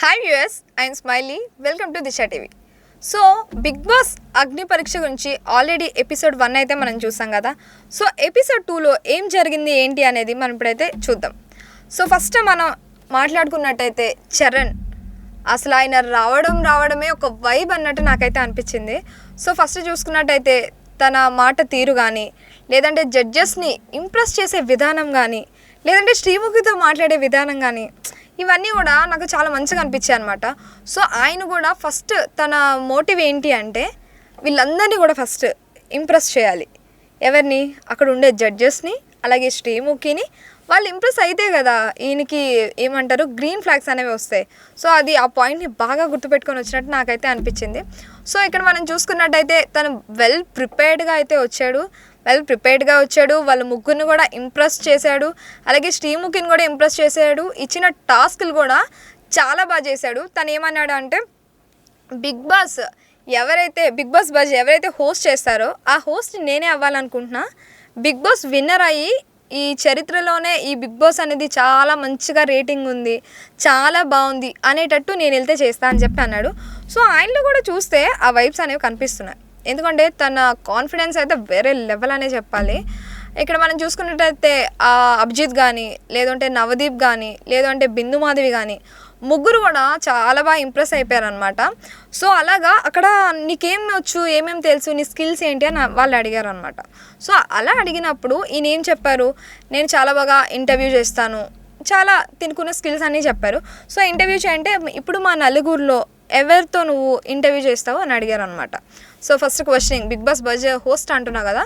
Hi viewers, I'm Smiley. Welcome to Disha TV. So Bigg Boss Agni Pariksha గురించి already episode 1 అయితే మనం చూసాం కదా. సో ఎపిసోడ్ 2లో ఏం జరిగింది ఏంటి అనేది మనం ఇప్పుడైతే చూద్దాం. సో ఫస్ట్ మనం మాట్లాడుకున్నట్టయితే చరణ్ అసలు ఆయన రావడమే ఒక వైబ్ అన్నట్టు నాకైతే అనిపించింది. సో ఫస్ట్ చూసుకున్నట్టయితే తన మాట తీరు కానీ, లేదంటే జడ్జెస్ని ఇంప్రెస్ చేసే విధానం కానీ, లేదంటే శ్రీముఖితో మాట్లాడే విధానం కానీ, ఇవన్నీ కూడా నాకు చాలా మంచిగా అనిపించాయి అనమాట. సో ఆయన కూడా ఫస్ట్ తన మోటివ్ ఏంటి అంటే వీళ్ళందరినీ కూడా ఫస్ట్ ఇంప్రెస్ చేయాలి. ఎవరిని? అక్కడ ఉండే జడ్జెస్ని, అలాగే శ్రీముఖిని. వాళ్ళు ఇంప్రెస్ అయితే కదా ఈయనకి ఏమంటారు గ్రీన్ ఫ్లాగ్స్ అనేవి వస్తాయి. సో అది ఆ పాయింట్ని బాగా గుర్తుపెట్టుకొని వచ్చినట్టు నాకైతే అనిపించింది. సో ఇక్కడ మనం చూసుకున్నట్టయితే తను వెల్ ప్రిపేర్డ్గా వచ్చాడు. వాళ్ళ ముగ్గురిని కూడా ఇంప్రెస్ చేశాడు. అలాగే శ్రీముఖిని కూడా ఇంప్రెస్ చేశాడు. ఇచ్చిన టాస్క్లు కూడా చాలా బాగా చేశాడు. తను ఏమన్నాడు అంటే బిగ్ బాస్ బజ్ ఎవరైతే హోస్ట్ చేస్తారో ఆ హోస్ట్ నేనే అవ్వాలనుకుంటున్నా. బిగ్ బాస్ విన్నర్ అయ్యి ఈ చరిత్రలోనే ఈ బిగ్ బాస్ అనేది చాలా మంచిగా రేటింగ్ ఉంది, చాలా బాగుంది అనేటట్టు నేను వెళ్తే చేస్తా అని చెప్పి అన్నాడు. సో ఆయనలో కూడా చూస్తే ఆ వైబ్స్ అనేవి కనిపిస్తున్నాయి. ఎందుకంటే తన కాన్ఫిడెన్స్ అయితే వేరే లెవెల్ అనే చెప్పాలి. ఇక్కడ మనం చూసుకున్నట్టయితే అభిజిత్ కానీ, లేదంటే నవదీప్ కానీ, లేదంటే బిందు మాధవి కానీ, ముగ్గురు కూడా చాలా బాగా ఇంప్రెస్ అయిపోయారనమాట. సో అలాగా అక్కడ నీకేం వచ్చు, ఏమేమి తెలుసు, నీ స్కిల్స్ ఏంటి అని వాళ్ళు అడిగారు అనమాట. సో అలా అడిగినప్పుడు ఈయన ఏం చెప్పారు, నేను చాలా బాగా ఇంటర్వ్యూ చేస్తాను, చాలా తినుకున్న స్కిల్స్ అన్నీ చెప్పారు. సో ఇంటర్వ్యూ చేయంటే ఇప్పుడు మా నలుగురిలో ఎవరితో నువ్వు ఇంటర్వ్యూ చేస్తావు అని అడిగారు అనమాట. So first questioning, Bigg Boss buzz host అంటున్నావు కదా,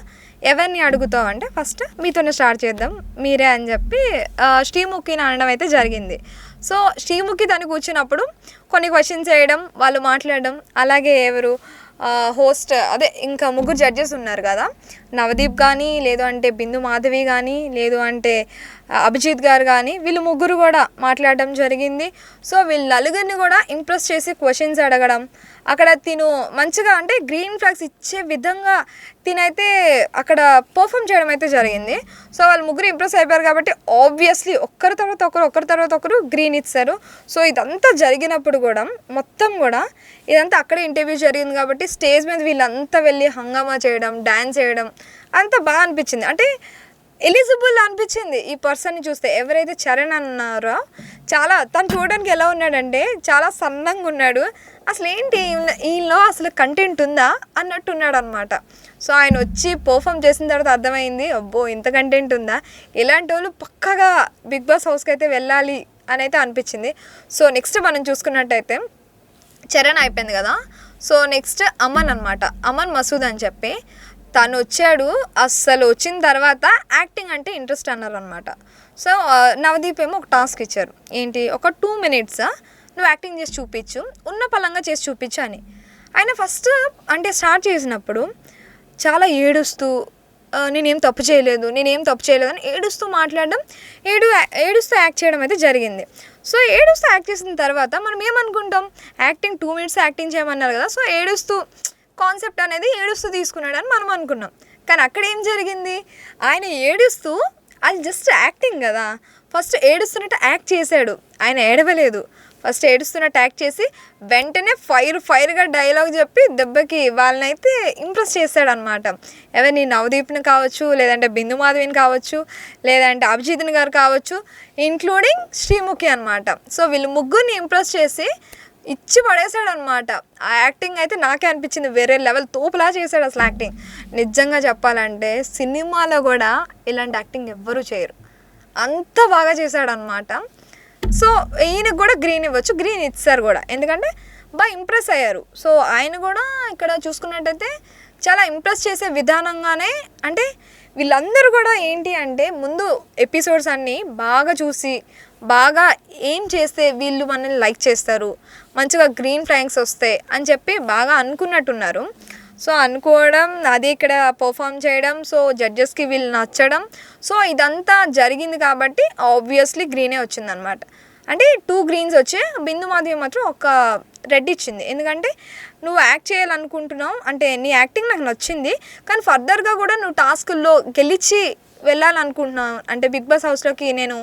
ఎవరిని అడుగుతావు అంటే ఫస్ట్ మీతోనే స్టార్ట్ చేద్దాం, మీరే అని చెప్పి శ్రీముఖిని అనడం అయితే జరిగింది. సో శ్రీముఖి దాన్ని కూర్చున్నప్పుడు కొన్ని క్వశ్చన్స్ వేయడం, వాళ్ళు మాట్లాడడం, అలాగే ఎవరు హోస్ట్ అదే ఇంకా ముగ్గురు జడ్జెస్ ఉన్నారు కదా, నవదీప్ కానీ, లేదు అంటే బిందు మాధవి కానీ, లేదు అంటే అభిజిత్ గారు కానీ, వీళ్ళు ముగ్గురు కూడా మాట్లాడడం జరిగింది. సో వీళ్ళ నలుగురిని కూడా ఇంప్రెస్ చేసి క్వశ్చన్స్ అడగడం, అక్కడ తిను మంచిగా అంటే గ్రీన్ ఫ్లాగ్స్ ఇచ్చే విధంగా తినైతే అక్కడ పర్ఫామ్ చేయడం అయితే జరిగింది. సో వాళ్ళు ముగ్గురు ఇంప్రెస్ అయిపోయారు కాబట్టి ఆబ్వియస్లీ ఒకరి తర్వాత ఒకరు గ్రీన్ ఇచ్చారు. సో ఇదంతా జరిగినప్పుడు కూడా మొత్తం కూడా ఇదంతా అక్కడే ఇంటర్వ్యూ జరిగింది కాబట్టి స్టేజ్ మీద వీళ్ళంతా వెళ్ళి హంగామా చేయడం, డ్యాన్స్ చేయడం అంతా బాగా అనిపించింది. అంటే ఎలిజిబుల్ అనిపించింది ఈ పర్సన్ని చూస్తే. ఎవరైతే చరణ్ అన్నారో చాలా తను చూడడానికి ఎలా ఉన్నాడంటే చాలా సన్నంగా ఉన్నాడు. అసలు ఏంటి ఈయనలో అసలు కంటెంట్ ఉందా అన్నట్టు ఉన్నాడు అనమాట. సో ఆయన వచ్చి పర్ఫామ్ చేసిన తర్వాత అర్థమైంది, అబ్బో ఇంత కంటెంట్ ఉందా, ఇలాంటి వాళ్ళు పక్కగా బిగ్ బాస్ హౌస్కి అయితే వెళ్ళాలి అని అయితే అనిపించింది. సో నెక్స్ట్ మనం చూసుకున్నట్టయితే చరణ్ అయిపోయింది కదా. సో నెక్స్ట్ అమన్ అనమాట, అమన్ మసూద్ అని చెప్పి తను వచ్చాడు. అస్సలు వచ్చిన తర్వాత యాక్టింగ్ అంటే ఇంట్రెస్ట్ అన్నారు అనమాట. సో నవదీప్ ఏమో ఒక టాస్క్ ఇచ్చారు, ఏంటి ఒక 2 minutes నువ్వు యాక్టింగ్ చేసి చూపించు, ఉన్న పలంగా చేసి చూపించు అని. ఆయన ఫస్ట్ అంటే స్టార్ట్ చేసినప్పుడు చాలా ఏడుస్తూ నేనేం తప్పు చేయలేదు అని ఏడుస్తూ మాట్లాడడం, ఏడుస్తూ యాక్ట్ చేయడం అయితే జరిగింది. సో ఏడుస్తూ యాక్ట్ చేసిన తర్వాత మనం ఏమనుకుంటాం, యాక్టింగ్ 2 minutes యాక్టింగ్ చేయమన్నారు కదా, సో ఏడుస్తూ కాన్సెప్ట్ అనేది ఏడుస్తూ తీసుకున్నాడు అని మనం అనుకున్నాం. కానీ అక్కడ ఏం జరిగింది, ఆయన ఏడుస్తూ అది జస్ట్ యాక్టింగ్ కదా, ఫస్ట్ ఏడుస్తున్నట్టు యాక్ట్ చేశాడు. ఆయన ఏడవలేదు, ఫస్ట్ ఏడుస్తున్నట్టు యాక్ట్ చేసి వెంటనే ఫైర్గా డైలాగ్ చెప్పి దెబ్బకి వాళ్ళనైతే ఇంప్రెస్ చేశాడనమాట. ఎవరిని? నవదీప్ని కావచ్చు, లేదంటే బిందు మాధవిని కావచ్చు, లేదంటే అభిజిత్ని గారు కావచ్చు, ఇంక్లూడింగ్ శ్రీముఖి అనమాట. సో వీళ్ళు ముగ్గురిని ఇంప్రెస్ చేసి ఇచ్చి పడేశాడు అనమాట. ఆ యాక్టింగ్ అయితే నాకే అనిపించింది వేరే లెవెల్, తోపులా చేశాడు అసలు యాక్టింగ్. నిజంగా చెప్పాలంటే సినిమాలో కూడా ఇలాంటి యాక్టింగ్ ఎవ్వరూ చేయరు, అంత బాగా చేశాడు అనమాట. సో ఈయనకు కూడా గ్రీన్ ఇవ్వచ్చు, గ్రీన్ ఇచ్చారు కూడా, ఎందుకంటే బాగా ఇంప్రెస్ అయ్యారు. సో ఆయన కూడా ఇక్కడ చూసుకున్నట్టయితే చాలా ఇంప్రెస్ చేసే విధానంగానే, అంటే వీళ్ళందరూ కూడా ఏంటి అంటే ముందు ఎపిసోడ్స్ అన్నీ బాగా చూసి బాగా ఏం చేస్తే వీళ్ళు మనల్ని లైక్ చేస్తారు, మంచిగా గ్రీన్ ఫ్లాగ్స్ వస్తాయి అని చెప్పి బాగా అనుకున్నట్టున్నారు. సో అనుకోవడం, అది ఇక్కడ పర్ఫామ్ చేయడం, సో జడ్జెస్కి వీళ్ళు నచ్చడం, సో ఇదంతా జరిగింది కాబట్టి ఆబ్వియస్లీ గ్రీనే వచ్చిందనమాట. అంటే 2 greens వచ్చి బిందు మాధవి మాత్రం ఒక రెడ్ ఇచ్చింది. ఎందుకంటే నువ్వు యాక్ట్ చేయాలనుకుంటున్నావు, అంటే నీ యాక్టింగ్ నాకు నచ్చింది, కానీ ఫర్దర్గా కూడా నువ్వు టాస్కుల్లో గెలిచి వెళ్ళాలనుకుంటున్నాను, అంటే బిగ్ బాస్ హౌస్లోకి నేను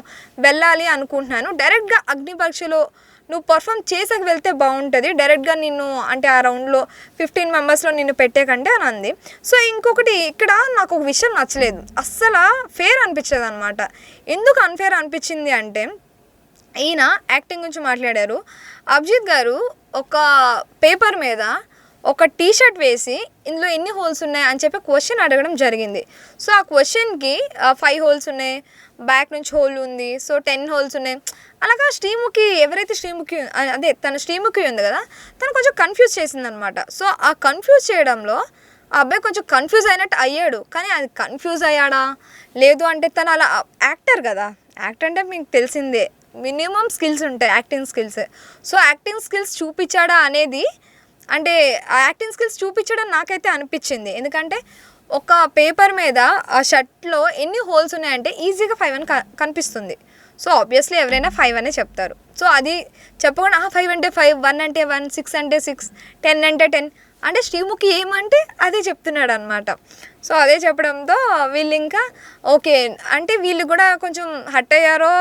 వెళ్ళాలి అనుకుంటున్నాను, డైరెక్ట్గా అగ్ని పరీక్షలో నువ్వు పర్ఫామ్ చేసాక వెళ్తే బాగుంటుంది, డైరెక్ట్గా నిన్ను అంటే ఆ రౌండ్లో 15 మెంబర్స్లో నిన్ను పెట్టేకంటే అని అంది. సో ఇంకొకటి ఇక్కడ నాకు ఒక విషయం నచ్చలేదు, అస్సలు ఫేర్ అనిపించలేదు అనమాట. ఎందుకు అన్ఫేర్ అనిపించింది అంటే, ఈయన యాక్టింగ్ గురించి మాట్లాడారు. అభిజిత్ గారు ఒక పేపర్ మీద ఒక టీషర్ట్ వేసి ఇందులో ఎన్ని హోల్స్ ఉన్నాయి అని చెప్పి క్వశ్చన్ అడగడం జరిగింది. సో ఆ క్వశ్చన్కి 5 హోల్స్ ఉన్నాయి, బ్యాక్ నుంచి హోల్ ఉంది, సో 10 హోల్స్ ఉన్నాయి. అలాగా శ్రీముఖి, ఎవరైతే శ్రీముఖి అదే తన శ్రీముఖి ఉంది కదా, తను కొంచెం కన్ఫ్యూజ్ చేసిందనమాట. సో ఆ కన్ఫ్యూజ్ చేయడంలో ఆ అబ్బాయి కొంచెం కన్ఫ్యూజ్ అయినట్టు అయ్యాడు. కానీ అది కన్ఫ్యూజ్ అయ్యాడా లేదు అంటే, తను అలా యాక్టర్ కదా, యాక్టర్ అంటే మీకు తెలిసిందే మినిమం స్కిల్స్ ఉంటాయి, acting skills. So acting skills చూపించాడా అనేది, అంటే ఆ యాక్టింగ్ స్కిల్స్ చూపించడం నాకైతే అనిపించింది. ఎందుకంటే ఒక పేపర్ మీద ఆ షర్ట్లో ఎన్ని హోల్స్ ఉన్నాయంటే ఈజీగా 5 అని కనిపిస్తుంది. సో ఆబ్వియస్లీ ఎవరైనా 5 అనే చెప్తారు. సో అది చెప్పకుండా 5 అంటే 5, 1 అంటే 1, 6 అంటే 6, 10 అంటే 10 అంటే శ్రీముఖి ఏమంటే అదే చెప్తున్నాడు అనమాట. సో అదే చెప్పడంతో వీళ్ళు ఇంకా ఓకే అంటే వీళ్ళు కూడా కొంచెం హట్ అయ్యారో,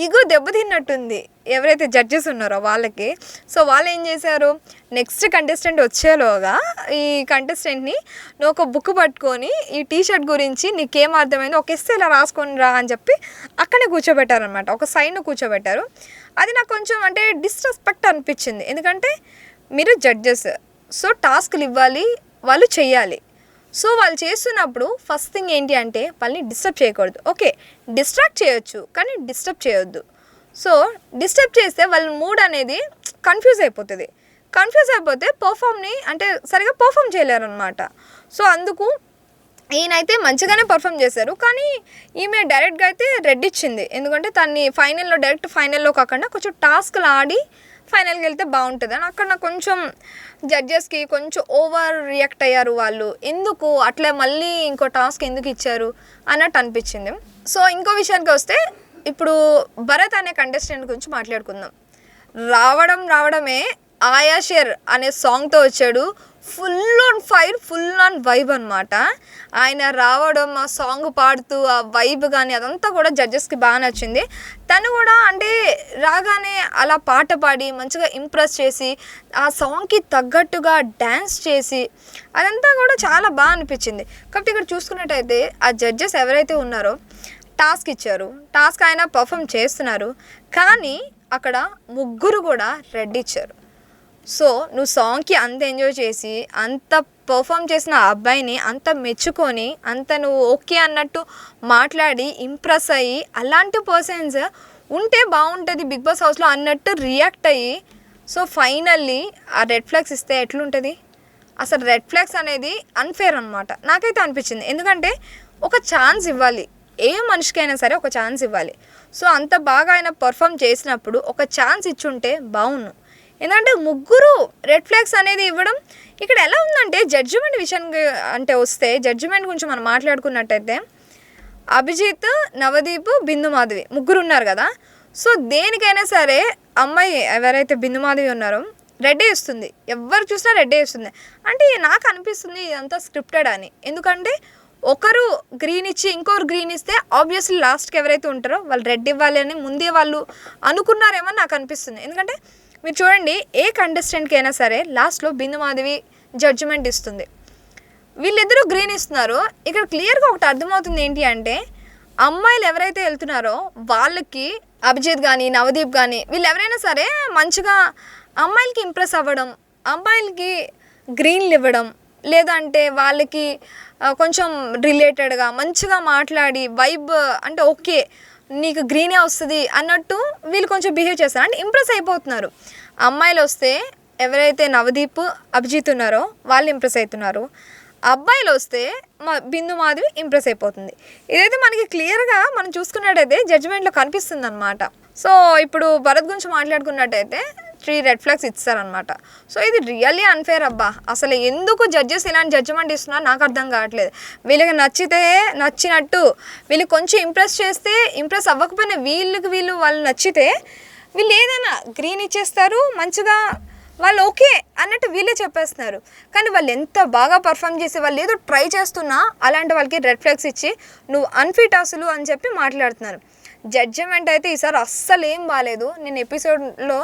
ఇగో దెబ్బతిన్నట్టుంది ఎవరైతే జడ్జెస్ ఉన్నారో వాళ్ళకి. సో వాళ్ళు ఏం చేశారు, నెక్స్ట్ కంటెస్టెంట్ వచ్చేలోగా ఈ కంటెస్టెంట్ని నువ్వు ఒక బుక్ పట్టుకొని ఈ టీషర్ట్ గురించి నీకేం అర్థమైందో ఒక ఎస్సే ఇలా రాసుకొని రా అని చెప్పి అక్కడే కూర్చోబెట్టారనమాట, ఒక సైడ్ను కూర్చోబెట్టారు. అది నాకు కొంచెం అంటే డిస్రెస్పెక్ట్ అనిపించింది. ఎందుకంటే మీరు జడ్జెస్, సో టాస్క్లు ఇవ్వాలి, వాళ్ళు చెయ్యాలి. సో వాళ్ళు చేస్తున్నప్పుడు ఫస్ట్ థింగ్ ఏంటి అంటే వాళ్ళని డిస్టర్బ్ చేయకూడదు. ఓకే డిస్ట్రాక్ట్ చేయొచ్చు కానీ డిస్టర్బ్ చేయొద్దు. సో డిస్టర్బ్ చేస్తే వాళ్ళ మూడ్ అనేది కన్ఫ్యూజ్ అయిపోతుంది. కన్ఫ్యూజ్ అయిపోతే పర్ఫామ్ని అంటే సరిగా పర్ఫామ్ చేయలేరు అనమాట. సో అందుకు ఈయనైతే మంచిగానే పర్ఫామ్ చేశారు, కానీ ఈమె డైరెక్ట్గా అయితే రెడ్ ఇచ్చింది. ఎందుకంటే తన్ని ఫైనల్లో డైరెక్ట్ ఫైనల్లో కాకుండా కొంచెం టాస్క్లు ఆడి ఫైనల్కి వెళ్తే బాగుంటుంది అని అక్కడ నాకు కొంచెం జడ్జెస్కి కొంచెం ఓవర్ రియాక్ట్ అయ్యారు వాళ్ళు. ఎందుకు అట్లా మళ్ళీ ఇంకో టాస్క్ ఎందుకు ఇచ్చారు అన్నట్టు అనిపించింది. సో ఇంకో విషయానికి వస్తే, ఇప్పుడు భరత్ అనే కంటెస్టెంట్ గురించి మాట్లాడుకుందాం. రావడమే ఆయా షేర్ అనే సాంగ్తో వచ్చాడు. Full on fire, full on vibe అనమాట. ఆయన రావడం, ఆ సాంగ్ పాడుతూ ఆ వైబ్ కానీ అదంతా కూడా జడ్జెస్కి బాగా నచ్చింది. తను కూడా అంటే రాగానే అలా పాట పాడి మంచిగా ఇంప్రెస్ చేసి ఆ సాంగ్కి తగ్గట్టుగా డ్యాన్స్ చేసి అదంతా కూడా చాలా బాగా అనిపించింది. కాబట్టి ఇక్కడ చూసుకున్నట్టయితే ఆ జడ్జెస్ ఎవరైతే ఉన్నారో టాస్క్ ఇచ్చారు, టాస్క్ ఆయన పర్ఫామ్ చేస్తున్నారు, కానీ అక్కడ ముగ్గురు కూడా రెడ్ ఇచ్చారు. సో నువ్వు సాంగ్కి అంత ఎంజాయ్ చేసి అంత పర్ఫామ్ చేసిన ఆ అబ్బాయిని అంత మెచ్చుకొని అంత నువ్వు ఓకే అన్నట్టు మాట్లాడి ఇంప్రెస్ అయ్యి అలాంటి పర్సన్స్ ఉంటే బాగుంటుంది బిగ్ బాస్ హౌస్లో అన్నట్టు రియాక్ట్ అయ్యి, సో ఫైనల్లీ ఆ రెడ్ ఫ్లాగ్స్ ఇస్తే ఎట్లుంటుంది? అసలు రెడ్ ఫ్లాగ్స్ అనేది అన్ఫేర్ అనమాట నాకైతే అనిపించింది. ఎందుకంటే ఒక ఛాన్స్ ఇవ్వాలి, ఏ మనిషికైనా సరే ఒక ఛాన్స్ ఇవ్వాలి. సో అంత బాగా ఆయన పర్ఫామ్ చేసినప్పుడు ఒక ఛాన్స్ ఇచ్చుంటే బాగుండు. ఎందుకంటే ముగ్గురు రెడ్ ఫ్లాగ్స్ అనేది ఇవ్వడం ఇక్కడ ఎలా ఉందంటే, జడ్జిమెంట్ విషయానికి అంటే వస్తే జడ్జిమెంట్ గురించి మనం మాట్లాడుకున్నట్టయితే అభిజిత్, నవదీప్, బిందు మాధవి ముగ్గురు ఉన్నారు కదా. సో దేనికైనా సరే అమ్మాయి ఎవరైతే బిందు మాధవి ఉన్నారో రెడ్డే ఇస్తుంది, ఎవరు చూసినా రెడ్డే ఇస్తుంది. అంటే నాకు అనిపిస్తుంది ఇదంతా స్క్రిప్టెడ్ అని. ఎందుకంటే ఒకరు గ్రీన్ ఇచ్చి ఇంకొకరు గ్రీన్ ఇస్తే ఆబ్వియస్లీ లాస్ట్కి ఎవరైతే ఉంటారో వాళ్ళు రెడ్ ఇవ్వాలి అని ముందే వాళ్ళు అనుకున్నారేమో నాకు అనిపిస్తుంది. ఎందుకంటే మీరు చూడండి, ఏ కంటెస్టెంట్కి అయినా సరే లాస్ట్లో బిందు మాధవి జడ్జిమెంట్ ఇస్తుంది, వీళ్ళిద్దరూ గ్రీన్ ఇస్తున్నారు. ఇక్కడ క్లియర్గా ఒకటి అర్థమవుతుంది ఏంటి అంటే, అమ్మాయిలు ఎవరైతే వెళ్తున్నారో వాళ్ళకి అభిజిత్ కానీ నవదీప్ కానీ వీళ్ళు ఎవరైనా సరే మంచిగా అమ్మాయిలకి ఇంప్రెస్ అవ్వడం, అమ్మాయిలకి గ్రీన్లు ఇవ్వడం, లేదంటే వాళ్ళకి కొంచెం రిలేటెడ్గా మంచిగా మాట్లాడి వైబ్ అంటే ఓకే నీకు గ్రీనే వస్తుంది అన్నట్టు వీళ్ళు కొంచెం బిహేవ్ చేస్తారు, అంటే ఇంప్రెస్ అయిపోతున్నారు. అమ్మాయిలు వస్తే ఎవరైతే నవదీప్, అభిజిత్ ఉన్నారో వాళ్ళు ఇంప్రెస్ అవుతున్నారు, అబ్బాయిలు వస్తే బిందు మాధవి ఇంప్రెస్ అయిపోతుంది. ఇదైతే మనకి క్లియర్గా మనం చూసుకున్నట్టయితే జడ్జిమెంట్లో కనిపిస్తుంది అనమాట. సో ఇప్పుడు భరత్ గురించి మాట్లాడుకున్నట్టయితే 3 రెడ్ ఫ్లాగ్స్ ఇస్తారనమాట. సో ఇది రియల్లీ అన్ఫేర్ అబ్బా. అసలు ఎందుకు జడ్జెస్ ఇలాంటి జడ్జిమెంట్ ఇస్తున్నారు నాకు అర్థం కావట్లేదు. వీళ్ళకి నచ్చితే నచ్చినట్టు, వీళ్ళు కొంచెం ఇంప్రెస్ చేస్తే ఇంప్రెస్ అవ్వకపోయినా వాళ్ళు నచ్చితే వీళ్ళు ఏదైనా గ్రీన్ ఇచ్చేస్తారు, మంచిగా వాళ్ళు ఓకే అన్నట్టు వీళ్ళే చెప్పేస్తున్నారు. కానీ వాళ్ళు ఎంత బాగా పర్ఫామ్ చేసి వాళ్ళు ఏదో ట్రై చేస్తున్నా అలాంటి వాళ్ళకి రెడ్ ఫ్లాగ్స్ ఇచ్చి నువ్వు అన్ఫిట్ అసలు అని చెప్పి మాట్లాడుతున్నారు. జడ్జిమెంట్ అయితే ఈసారి అస్సలు ఏం బాగాలేదు. నేను ఎపిసోడ్లో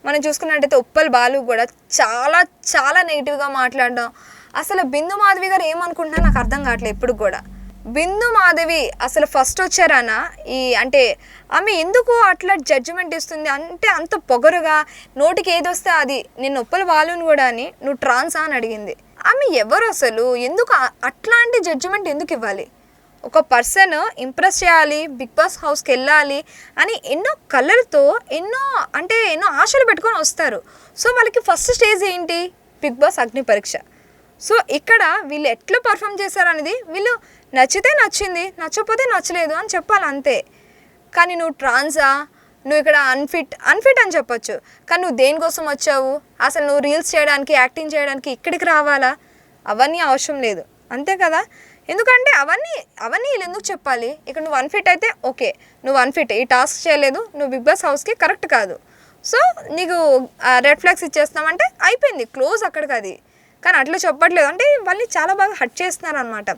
మనం చూసుకున్నట్టయితే ఉప్పల్ బాలు కూడా చాలా చాలా నెగిటివ్గా మాట్లాడడం. అసలు బిందు మాధవి గారు ఏమనుకుంటున్నా నాకు అర్థం కావట్లేదు ఇప్పుడు కూడా. బిందు మాధవి అసలు ఫస్ట్ వచ్చారానా అంటే ఆమె ఎందుకు అట్లా జడ్జిమెంట్ ఇస్తుంది అంటే అంత పొగరుగా నోటికి ఏదొస్తే అది. నేను ఉప్పల బాలుని కూడా అని నువ్వు ట్రాన్సా అని అడిగింది. ఆమె ఎవరు అసలు? ఎందుకు అట్లాంటి జడ్జిమెంట్ ఎందుకు ఇవ్వాలి? ఒక పర్సన్ ఇంప్రెస్ చేయాలి, బిగ్ బాస్ హౌస్కి వెళ్ళాలి అని ఎన్నో కలర్తో ఎన్నో ఆశలు పెట్టుకొని వస్తారు. సో వాళ్ళకి ఫస్ట్ స్టేజ్ ఏంటి? బిగ్ బాస్ అగ్ని పరీక్ష. సో ఇక్కడ వీళ్ళు ఎట్లా పర్ఫామ్ చేశారు అనేది వీళ్ళు నచ్చితే నచ్చింది, నచ్చకపోతే నచ్చలేదు అని చెప్పాలి అంతే. కానీ నువ్వు ట్రాన్సా, నువ్వు ఇక్కడ అన్ఫిట్ అని చెప్పొచ్చు, కానీ నువ్వు దేనికోసం వచ్చావు? అసలు నువ్వు రీల్స్ చేయడానికి, యాక్టింగ్ చేయడానికి ఇక్కడికి రావాలా? అవన్నీ అవసరం లేదు, అంతే కదా. ఎందుకంటే అవన్నీ వీళ్ళు ఎందుకు చెప్పాలి? ఇక్కడ నువ్వు అన్ఫిట్ అయితే ఓకే, నువ్వు అన్ఫిట్, ఈ టాస్క్ చేయలేదు, నువ్వు బిగ్ బాస్ హౌస్కి కరెక్ట్ కాదు, సో నీకు రెడ్ ఫ్లాగ్స్ ఇచ్చేస్తామంటే అయిపోయింది, క్లోజ్ అక్కడికి అది. కానీ అట్లా చెప్పట్లేదు, అంటే వాళ్ళని చాలా బాగా హట్ చేస్తున్నారు అనమాట.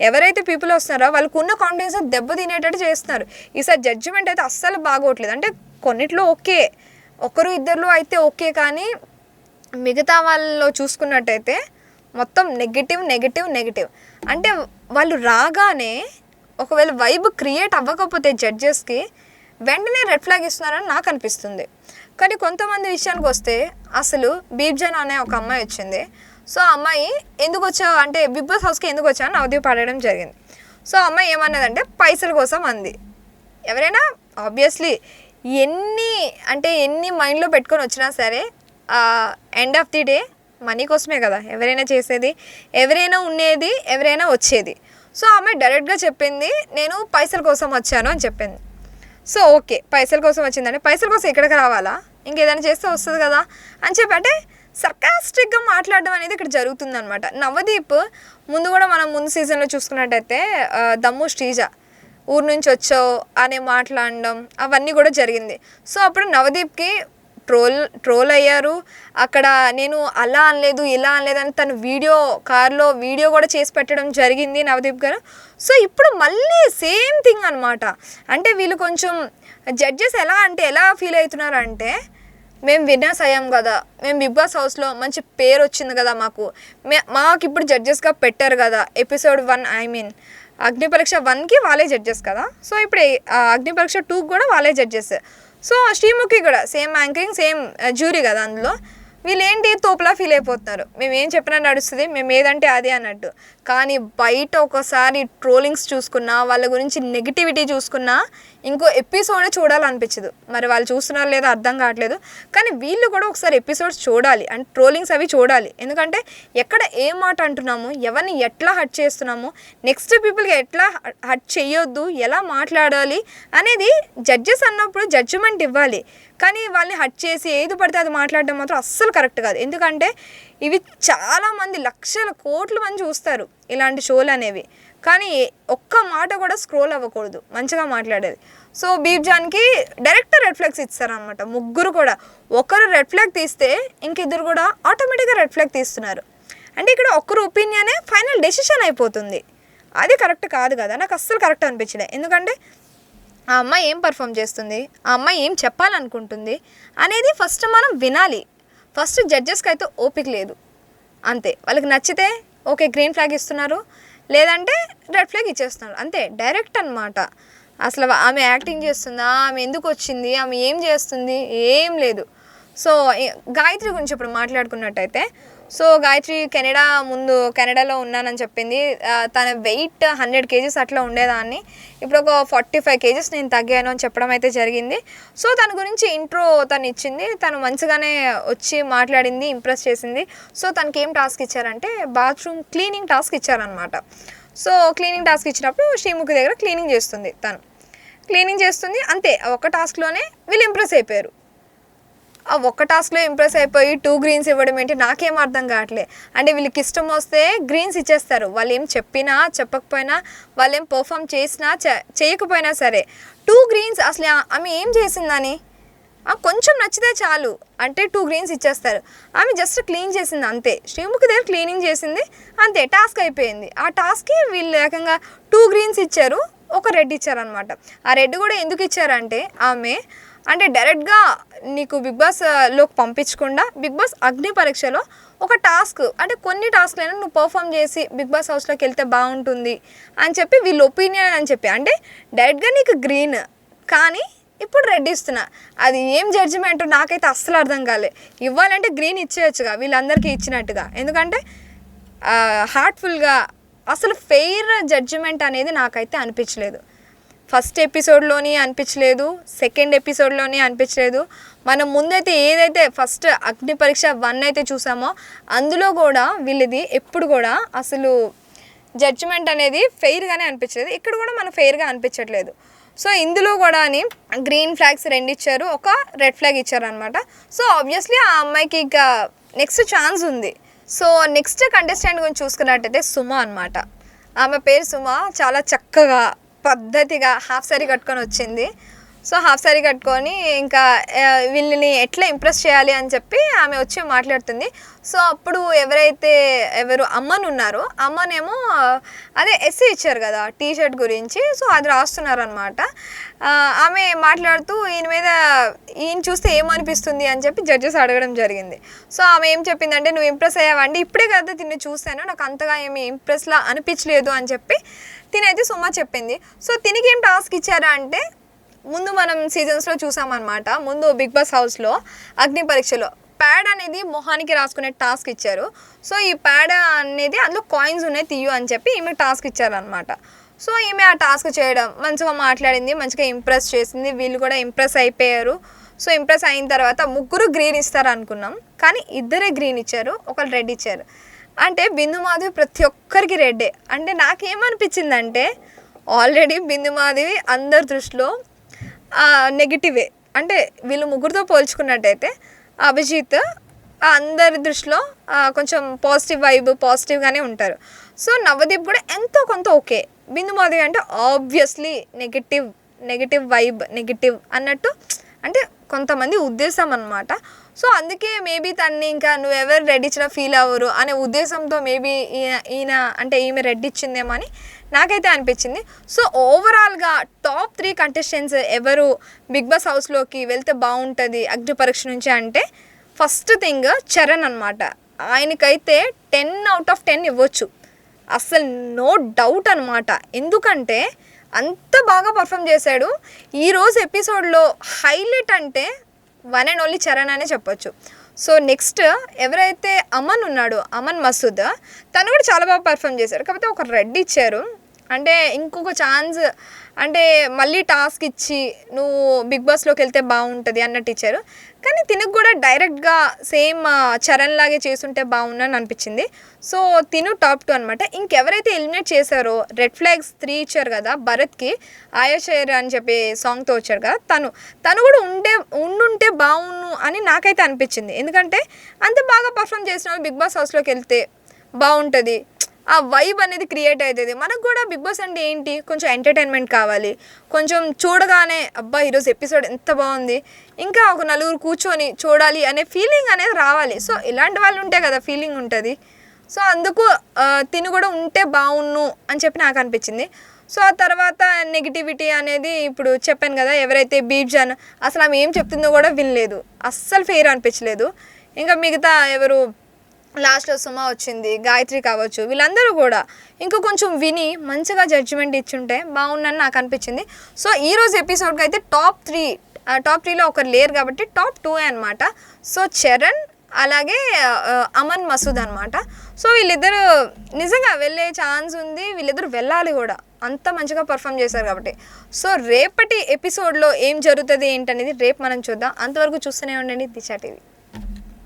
ఎవరైతే పీపుల్ వస్తున్నారో వాళ్ళకు ఉన్న కాన్ఫిడెన్స్ దెబ్బ తినేటట్టు చేస్తున్నారు. ఈసారి జడ్జిమెంట్ అయితే అస్సలు బాగోట్లేదు. అంటే కొన్నిట్లో ఓకే, ఒకరు ఇద్దరు అయితే ఓకే, కానీ మిగతా వాళ్ళలో చూసుకున్నట్టయితే మొత్తం నెగిటివ్. అంటే వాళ్ళు రాగానే ఒకవేళ వైబ్ క్రియేట్ అవ్వకపోతే జడ్జెస్కి వెంటనే రెడ్ ఫ్లాగ్ ఇస్తున్నారని నాకు అనిపిస్తుంది. కానీ కొంతమంది విషయానికి వస్తే అసలు బీబ్జన్ అనే ఒక అమ్మాయి వచ్చింది. సో ఆ అమ్మాయి ఎందుకు వచ్చావు అంటే బిగ్ బాస్ హౌస్కి ఎందుకు వచ్చావు అని నవదీప్ అడగడం జరిగింది. సో ఆ అమ్మాయి ఏమన్నదంటే పైసల కోసం అంది. ఎవరైనా ఆబ్వియస్లీ ఎన్ని మైండ్లో పెట్టుకొని వచ్చినా సరే end of the day money కోసమే కదా ఎవరైనా చేసేది, ఎవరైనా ఉండేది, ఎవరైనా వచ్చేది. సో ఆ అమ్మాయి డైరెక్ట్గా చెప్పింది నేను పైసల కోసం వచ్చాను అని చెప్పింది. సో ఓకే, పైసల కోసం వచ్చిందంటే పైసల కోసం ఎక్కడికి రావాలా, ఇంకేదైనా చేస్తే వస్తుంది కదా అని చెప్పి అంటే సర్కాస్టిక్గా మాట్లాడడం అనేది ఇక్కడ జరుగుతుంది అనమాట. నవదీప్ ముందు కూడా మనం ముందు సీజన్లో చూసుకున్నట్టయితే దమ్ము శ్రీజ ఊరు నుంచి వచ్చావు అనే మాట్లాడడం అవన్నీ కూడా జరిగింది. సో అప్పుడు నవదీప్కి ట్రోల్ అయ్యారు. అక్కడ నేను అలా అనలేదు ఇలా అనలేదు అని తను కార్లో వీడియో కూడా చేసి పెట్టడం జరిగింది నవదీప్ గారు. సో ఇప్పుడు మళ్ళీ సేమ్ థింగ్ అనమాట. అంటే వీళ్ళు కొంచెం జడ్జెస్ ఎలా ఫీల్ అవుతున్నారు అంటే మేము విన్నర్స్ అయ్యాం కదా, మేము బిగ్ బాస్ హౌస్లో మంచి పేరు వచ్చింది కదా, మాకు ఇప్పుడు జడ్జెస్గా పెట్టారు కదా ఎపిసోడ్ 1 అగ్ని పరీక్ష 1కి వాళ్ళే జడ్జెస్ కదా. సో ఇప్పుడు అగ్ని పరీక్ష 2కి కూడా వాళ్ళే జడ్జెస్. సో శ్రీముఖి కూడా సేమ్ యాంకరింగ్, సేమ్ జ్యూరీ కదా. అందులో వీళ్ళు ఏంటి తోపులా ఫీల్ అయిపోతున్నారు, మేము ఏం చెప్పినా నడుస్తుంది, మేము ఏదంటే అది అన్నట్టు. కానీ బయట ఒకసారి ట్రోలింగ్స్ చూసుకున్నా, వాళ్ళ గురించి నెగిటివిటీ చూసుకున్నా ఇంకో ఎపిసోడే చూడాలనిపించదు. మరి వాళ్ళు చూస్తున్నారో లేదో అర్థం కావట్లేదు, కానీ వీళ్ళు కూడా ఒకసారి ఎపిసోడ్స్ చూడాలి అండ్ ట్రోలింగ్స్ అవి చూడాలి. ఎందుకంటే ఎక్కడ ఏం మాట అంటున్నాము, ఎవరిని ఎట్లా హట్ చేస్తున్నాము, నెక్స్ట్ పీపుల్కి ఎట్లా హట్ చేయొద్దు, ఎలా మాట్లాడాలి అనేది జడ్జెస్ అన్నప్పుడు జడ్జిమెంట్ ఇవ్వాలి. కానీ వాళ్ళని హట్ చేసి ఏది పడితే అది మాట్లాడడం మాత్రం అస్సలు కరెక్ట్ కాదు. ఎందుకంటే ఇవి చాలామంది లక్షల కోట్ల మంది చూస్తారు ఇలాంటి షోలు అనేవి, కానీ ఒక్క మాట కూడా స్క్రోల్ అవ్వకూడదు, మంచిగా మాట్లాడేది. సో బీబ్జాన్కి డైరెక్ట్ రెడ్ ఫ్లాగ్స్ ఇస్తారనమాట. ముగ్గురు కూడా ఒకరు రెడ్ ఫ్లాగ్ తీస్తే ఇంకిద్దరు కూడా ఆటోమేటిక్గా రెడ్ ఫ్లాగ్ తీస్తున్నారు. అంటే ఇక్కడ ఒక్కరు ఒపీనియనే ఫైనల్ డెసిషన్ అయిపోతుంది. అది కరెక్ట్ కాదు కదా, నాకు అస్సలు కరెక్ట్ అనిపించలే. ఎందుకంటే ఆ అమ్మాయి ఏం పర్ఫామ్ చేస్తుంది, ఆ అమ్మాయి ఏం చెప్పాలనుకుంటుంది అనేది ఫస్ట్ మనం వినాలి. ఫస్ట్ జడ్జెస్కి అయితే ఓపిక లేదు, అంతే. వాళ్ళకి నచ్చితే ఓకే గ్రీన్ ఫ్లాగ్ ఇస్తున్నారు, లేదంటే రెడ్ ఫ్లాగ్ ఇచ్చేస్తున్నారు, అంతే. డైరెక్ట్ అనమాట. అసలు ఆమె యాక్టింగ్ చేస్తుందా, ఆమె ఎందుకు వచ్చింది, ఆమె ఏం చేస్తుంది, ఏం లేదు. సో గాయత్రి గురించి ఇప్పుడు మాట్లాడుకున్నట్టయితే, సో గాయత్రి కెనడాలో ఉన్నానని చెప్పింది. తన వెయిట్ 100 kgs అట్లా ఉండేదాన్ని, ఇప్పుడు ఒక 45 kgs నేను తగ్గాను అని చెప్పడం అయితే జరిగింది. సో తన గురించి ఇంట్రో తను ఇచ్చింది, తను మంచిగానే వచ్చి మాట్లాడింది, ఇంప్రెస్ చేసింది. సో తనకి ఏం టాస్క్ ఇచ్చారంటే బాత్రూమ్ క్లీనింగ్ టాస్క్ ఇచ్చారనమాట. సో క్లీనింగ్ టాస్క్ ఇచ్చినప్పుడు శ్రీముఖి దగ్గర క్లీనింగ్ చేస్తుంది, అంతే. ఒక టాస్క్లోనే వీళ్ళు ఇంప్రెస్ అయిపోయారు. ఆ ఒక్క టాస్క్లో ఇంప్రెస్ అయిపోయి 2 greens ఇవ్వడం ఏంటి నాకేం అర్థం కావట్లే. అంటే వీళ్ళకి ఇష్టం వస్తే గ్రీన్స్ ఇచ్చేస్తారు, వాళ్ళు ఏం చెప్పినా చెప్పకపోయినా, వాళ్ళు ఏం పర్ఫామ్ చేసినా చేయకపోయినా సరే 2 greens. అసలు ఆమె ఏం చేసిందని, కొంచెం నచ్చితే చాలు అంటే 2 greens ఇచ్చేస్తారు. ఆమె జస్ట్ క్లీన్ చేసింది అంతే. శ్రీముఖి దగ్గర క్లీనింగ్ చేసింది అంతే, టాస్క్ అయిపోయింది. ఆ టాస్క్కి వీళ్ళు ఏకంగా 2 greens ఇచ్చారు. ఒక రెడ్ ఇచ్చారనమాట. ఆ రెడ్ కూడా ఎందుకు ఇచ్చారంటే ఆమె అంటే డైరెక్ట్గా నీకు బిగ్ బాస్లోకి పంపించకుండా బిగ్ బాస్ అగ్ని పరీక్షలో ఒక టాస్క్ అంటే కొన్ని టాస్క్లైనా నువ్వు పర్ఫామ్ చేసి బిగ్ బాస్ హౌస్లోకి వెళ్తే బాగుంటుంది అని చెప్పి వీళ్ళ ఒపీనియన్ అని చెప్పి అంటే డైరెక్ట్గా నీకు గ్రీన్ కానీ ఇప్పుడు రెడ్ ఇస్తున్నా. అది ఏం జడ్జిమెంట్ నాకైతే అస్సలు అర్థం కాలే. ఇవ్వాలంటే గ్రీన్ ఇచ్చేయచ్చుగా వీళ్ళందరికీ ఇచ్చినట్టుగా, ఎందుకంటే హార్ట్ఫుల్గా అసలు ఫెయిర్ జడ్జిమెంట్ అనేది నాకైతే అనిపించలేదు. ఫస్ట్ ఎపిసోడ్లోని అనిపించలేదు, సెకండ్ ఎపిసోడ్లోని అనిపించలేదు. మనం ముందైతే ఏదైతే ఫస్ట్ అగ్ని పరీక్ష 1 అయితే చూసామో అందులో కూడా వీళ్ళది ఎప్పుడు కూడా అసలు జడ్జిమెంట్ అనేది ఫెయిర్గానే అనిపించలేదు. ఇక్కడ కూడా మనం ఫెయిర్గా అనిపించట్లేదు. సో ఇందులో కూడా గ్రీన్ ఫ్లాగ్స్ 2 ఇచ్చారు, ఒక రెడ్ ఫ్లాగ్ ఇచ్చారనమాట. సో ఆబ్వియస్లీ ఆ అమ్మాయికి ఇక నెక్స్ట్ ఛాన్స్ ఉంది. సో నెక్స్ట్ కంటెస్టెంట్ గురించి చూసుకున్నట్టయితే సుమ అనమాట. ఆమె పేరు సుమ. చాలా చక్కగా పద్ధతిగా హాఫ్ సారీ కట్టుకొని వచ్చింది. సో హాఫ్ సారీ కట్టుకొని ఇంకా వీళ్ళని ఎట్లా ఇంప్రెస్ చేయాలి అని చెప్పి ఆమె వచ్చి మాట్లాడుతుంది. సో అప్పుడు ఎవరు అమ్మను ఉన్నారో అమ్మనేమో అదే ఎస్సీ ఇచ్చారు కదా టీషర్ట్ గురించి, సో అది రాస్తున్నారనమాట. ఆమె మాట్లాడుతూ ఈయన చూస్తే ఏమనిపిస్తుంది అని చెప్పి జడ్జెస్ అడగడం జరిగింది. సో ఆమె ఏం చెప్పిందంటే నువ్వు ఇంప్రెస్ అయ్యావండి, ఇప్పుడే కదా తిని చూశాను, నాకు అంతగా ఏమి ఇంప్రెస్లా అనిపించలేదు అని చెప్పి తినైతే సుమ చెప్పింది. సో తినికి ఏం టాస్క్ ఇచ్చారా అంటే ముందు మనం సీజన్స్లో చూసామన్నమాట. ముందు బిగ్ బాస్ హౌస్లో అగ్ని పరీక్షలో ప్యాడ్ అనేది మొహానికి రాసుకునే టాస్క్ ఇచ్చారు. సో ఈ ప్యాడ్ అనేది అందులో కాయిన్స్ ఉన్నాయి తీయు అని చెప్పి ఈమె టాస్క్ ఇచ్చారనమాట. సో ఈమె ఆ టాస్క్ చేయడం మంచిగా మాట్లాడింది, మంచిగా ఇంప్రెస్ చేసింది, వీళ్ళు కూడా ఇంప్రెస్ అయిపోయారు. సో ఇంప్రెస్ అయిన తర్వాత 3 గ్రీన్ ఇస్తారు అనుకున్నాం, కానీ 2 గ్రీన్ ఇచ్చారు, 1 రెడ్ ఇచ్చారు. అంటే బిందు మాధవి ప్రతి ఒక్కరికి రెడ్డే. అంటే నాకేమనిపించిందంటే ఆల్రెడీ బిందు మాధవి అందరి దృష్టిలో నెగిటివే. అంటే వీళ్ళు 3తో పోల్చుకున్నట్టయితే అభిజిత్ అందరి దృష్టిలో కొంచెం పాజిటివ్గానే ఉంటారు. సో నవదీప్ కూడా ఎంతో కొంత ఓకే. బిందు మాధవి అంటే ఆబ్వియస్లీ నెగిటివ్ వైబ్ నెగిటివ్ అన్నట్టు అంటే కొంతమంది ఉద్దేశం అన్నమాట. సో అందుకే మేబీ తన్ని ఇంకా నువ్వెవరు రెడ్ ఇచ్చినా ఫీల్ అవ్వరు అనే ఉద్దేశంతో మేబీ ఈమె రెడ్ ఇచ్చిందేమో అని నాకైతే అనిపించింది. సో ఓవరాల్గా టాప్ 3 కంటెస్టెంట్స్ ఎవరు బిగ్ బాస్ హౌస్లోకి వెళ్తే బాగుంటుంది అగ్ని పరీక్ష నుంచి అంటే ఫస్ట్ థింగ్ చరణ్ అనమాట. ఆయనకైతే 10/10 ఇవ్వచ్చు, అస్సలు నో డౌట్ అనమాట. ఎందుకంటే అంత బాగా పర్ఫామ్ చేశాడు. ఈరోజు ఎపిసోడ్లో హైలైట్ అంటే 1 and only చరణ్ అనే చెప్పొచ్చు. సో నెక్స్ట్ ఎవరైతే అమన్ ఉన్నాడో అమన్ మసూద్, తను కూడా చాలా బాగా పర్ఫామ్ చేశాడు. కాకపోతే ఒక రెడ్ ఇచ్చారు. అంటే ఇంకొక ఛాన్స్ అంటే మళ్ళీ టాస్క్ ఇచ్చి నువ్వు బిగ్ బాస్లోకి వెళ్తే బాగుంటుంది అన్నట్టు ఇచ్చారు. కానీ తినకు కూడా డైరెక్ట్గా సేమ్ చరణ్ లాగే చేసుంటే బాగుందని అనిపించింది. సో తిను టాప్ 2 అనమాట. ఇంకెవరైతే ఎలిమినేట్ చేశారో రెడ్ ఫ్లాగ్స్ 3 ఇచ్చారు కదా భరత్కి, ఆయాషేర్ అని చెప్పి సాంగ్తో వచ్చాడు కదా, తను కూడా ఉండుంటే బాగుండు అని నాకైతే అనిపించింది. ఎందుకంటే అంత బాగా పర్ఫామ్ చేసిన వాళ్ళు బిగ్ బాస్ హౌస్లోకి వెళ్తే బాగుంటుంది, ఆ వైబ్ అనేది క్రియేట్ అవుతుంది. మనకు కూడా బిగ్ బాస్ అంటే ఏంటి, కొంచెం ఎంటర్టైన్మెంట్ కావాలి, కొంచెం చూడగానే అబ్బా ఈరోజు ఎపిసోడ్ ఎంత బాగుంది, ఇంకా ఒక 4 కూర్చొని చూడాలి అనే ఫీలింగ్ అనేది రావాలి. సో ఇలాంటి వాళ్ళు ఉంటే కదా ఫీలింగ్ ఉంటుంది. సో అందుకు తిను కూడా ఉంటే బాగుండు అని చెప్పి నాకు అనిపించింది. సో ఆ తర్వాత నెగిటివిటీ అనేది ఇప్పుడు చెప్పాను కదా, ఎవరైతే బీబ్జాన్ అసలు ఆమె ఏం చెప్తుందో కూడా వినలేదు, అస్సలు ఫెయిర్ అనిపించలేదు. ఇంకా మిగతా ఎవరు లాస్ట్లో సుమ వచ్చింది, గాయత్రి కావచ్చు, వీళ్ళందరూ కూడా ఇంకా కొంచెం విని మంచిగా జడ్జిమెంట్ ఇచ్చుంటే బాగుందని నాకు అనిపించింది. సో ఈరోజు ఎపిసోడ్కి అయితే టాప్ 3లో ఒకరు లేరు కాబట్టి టాప్ 2 అనమాట. సో చరణ్ అలాగే అమన్ మసూద్ అనమాట. సో వీళ్ళిద్దరు నిజంగా వెళ్ళే ఛాన్స్ ఉంది, వీళ్ళిద్దరు వెళ్ళాలి కూడా, అంత మంచిగా పర్ఫామ్ చేశారు కాబట్టి. సో రేపటి ఎపిసోడ్లో ఏం జరుగుతుంది ఏంటనేది రేపు మనం చూద్దాం. అంతవరకు చూస్తూనే ఉండండి దిశ టీవీ.